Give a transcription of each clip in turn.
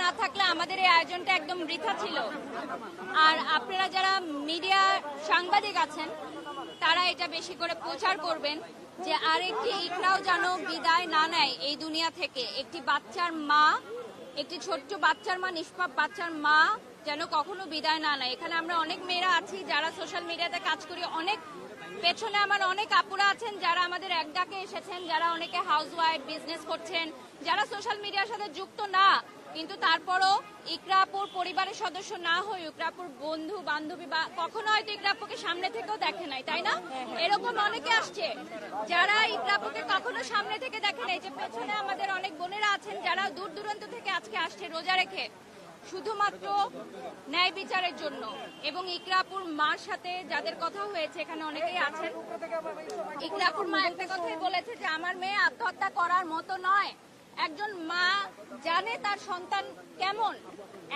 না থাকলে আমাদের এই আয়োজনটা একদম বৃথা ছিল। আর আপনারা যারা মিডিয়া সাংবাদিক আছেন তারা এটা বেশি করে প্রচার করবেন যে আরেকটি ইকরাও যেন বিদায় না নেয় এই দুনিয়া থেকে। একটি বাচ্চার মা, একটি ছোট্ট বাচ্চার মা, নিষ্পাপ বাচ্চার মা যেন কখনো বিদায় না নেয়। এখানে আমরা অনেক মেয়েরা আছি যারা সোশ্যাল মিডিয়াতে কাজ করি, অনেক পেছনে আমার অনেক আপুরা আছেন যারা আমাদের এক ডাকে এসেছেন, যারা অনেকে হাউসওয়াইফ, বিজনেস করছেন, যারা সোশ্যাল মিডিয়ার সাথে যুক্ত না, কিন্তু তারপরও ইকরা আপুর পরিবারের সদস্য না হয়ে ইকরা আপুর বন্ধু বান্ধবী বা কখনো হয়তো ইকরা আপুকে সামনে থেকেও দেখে নাই, তাই না? এরকম অনেকে আসছে যারা ইকরা আপুকে কখনো সামনে থেকে দেখে নাই। যে পেছনে আমাদের অনেক বোনেরা আছেন যারা দূর দূরান্ত থেকে আজকে আসছে রোজা রেখে শুধুমাত্র ন্যায় বিচারের জন্য। এবং ইকরা আপুর মার সাথে যাদের কথা হয়েছে এখানে অনেকেই আছেন। ইকরা আপুর মা একটা কথাই বলেছে যে আমার মেয়ে আত্মহত্যা করার মতো নয়। একজন মা জানে তার সন্তান কেমন।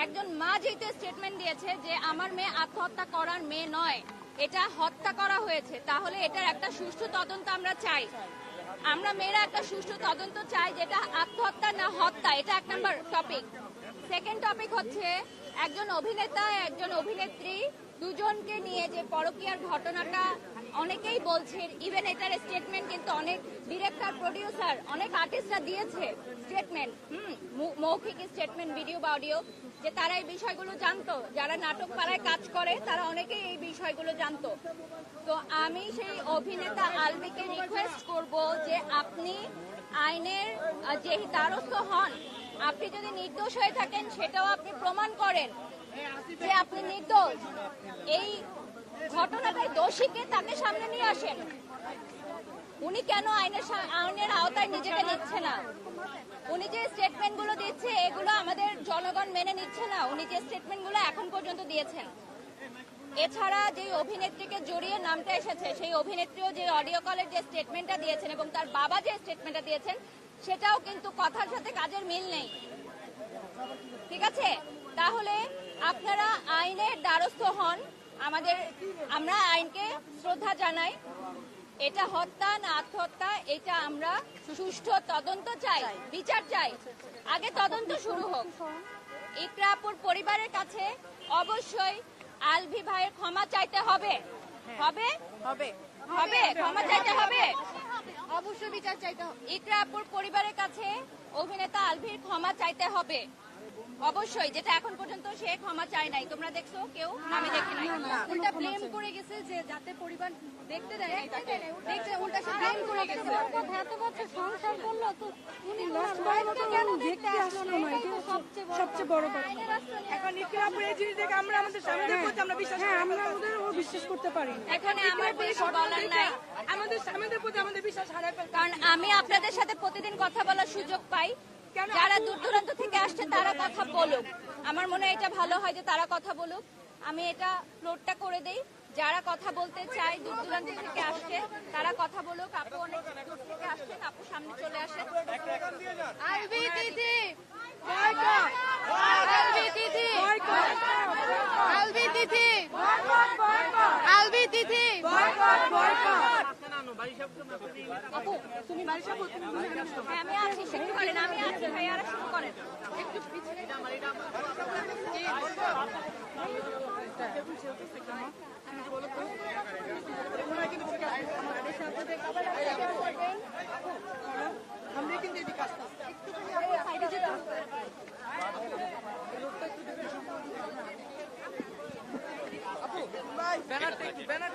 একজন মা যেহেতু স্টেটমেন্ট দিয়েছে যে আমার মেয়ে আত্মহত্যা করার মেয়ে নয়, এটা হত্যা করা হয়েছে, তাহলে এটার একটা সুষ্ঠু তদন্ত আমরা চাই। আমরা মেয়েরা একটা সুষ্ঠু তদন্ত চাই যেটা আত্মহত্যা না হত্যা। এটা এক নম্বর টপিক। সেকেন্ড টপিক হচ্ছে একজন অভিনেতা, একজন অভিনেত্রী দুজনকে নিয়ে যে পরকীয়ার ঘটনাটা অনেকেই বলছেন, ইভেন এটার স্টেটমেন্ট কিন্তু অনেক ডিরেক্টর, প্রডিউসার, অনেক আর্টিস্টরা দিয়েছে স্টেটমেন্ট, মৌখিক স্টেটমেন্ট, ভিডিও বা অডিও, যে তারা এই বিষয়গুলো জানতো। যারা নাটক পাড়ায় কাজ করে তারা অনেকেই এই বিষয়গুলো জানতো। তো আমি সেই অভিনেতা আলবিকে রিকোয়েস্ট করব যে আপনি আইনের যে দ্বারস্থ হন। আপনি যদি নির্দোষ হয়ে থাকেন সেটাও আপনি প্রমাণ করেন যে আপনি নির্দোষ। এই ঘটনাটায় দোষীকে তাকে সামনে নিয়ে আসেন। উনি কেন আইনের আওতায় নিজেকে নিচ্ছে না? উনি যে স্টেটমেন্টগুলো দিচ্ছে এগুলো আমাদের জনগণ মেনে নিচ্ছে না। উনি যে স্টেটমেন্টগুলো এখন পর্যন্ত দিয়েছেন, এছাড়া যে অভিনেত্রীকে জড়িয়ে নামটা এসেছে সেই অভিনেত্রীও যে অডিও কলের যে স্টেটমেন্টটা দিয়েছেন এবং তার বাবা যে স্টেটমেন্টটা দিয়েছেন সেটাও কিন্তু কথার সাথে কাজের মিল নেই। ঠিক আছে, তাহলে আপনারা আইনের দ্বারস্থ হন। আমরা আইনকে শ্রদ্ধা জানাই। এটা হত্যা না আত্মহত্যা এটা আমরা সুষ্ঠু তদন্ত চাই, বিচার চাই। আগে তদন্ত শুরু হোক। ইকরা আপুর পরিবারের কাছে অবশ্যই আলভি ভাইয়ের ক্ষমা চাইতে হবে। হবে হবে হবে ক্ষমা চাইতে হবে, অবশ্যই বিচার চাইতে হবে। ইকরা আপুর পরিবারের কাছে অভিনেতা আলভির ক্ষমা চাইতে হবে অবশ্যই, যেটা এখন পর্যন্ত সে ক্ষমা চায় নাই। তোমরা দেখছো? কেউ? আমি দেখি নাই। উল্টা ব্লেম করে গেছে যে যাতে পরিবার দেখতে দেয় নাই তাকে, দেখতে উল্টা সে ব্লেম করে গেছে। এত বছর সংসার করলো তো উনি লাস্ট বারটা কেন দেখতে আসলো না? এটা সবচেয়ে বড় কথা। এখন ইকরা আপুর এই জিনিস দেখে আমরা আমাদের স্বামীদের প্রতি আমরা বিশ্বাস করি, আমরা আমাদের বিশ্বাস করতে পারি না। এখানে আমার বেশ বলার নাই। আমাদের স্বামীদের প্রতি আমাদের বিশ্বাস হারায় ফেলতে। কারণ আমি আপনাদের সাথে প্রতিদিন কথা বলার সুযোগ পাই। যারা দূর দূরান্ত থেকে আসছে তারা কথা বলুক। আমার মনে হয় এটা ভালো হয় যে তারা কথা বলুক। আমি এটা ফ্লোরটা করে দেই। যারা কথা বলতে চায় দূর দূরান্ত থেকে আসছে তারা কথা বলুক। আপু অনেক দূর থেকে আসছেন, আপু সামনে চলে আসেন। আলভি দিদি, আলভি দিদি, আলভি দিদি, আলভি দিদি, আপু তুমি হ্যাঁ আমি আছি, শুরু করেন। আমি আছি ভাইয়ারা, শুরু করেন। একটু পিছনে আমরা কিন্তু এদিকে আসতে সাইডে যেতে ব্যানারটা একটু ব্যানার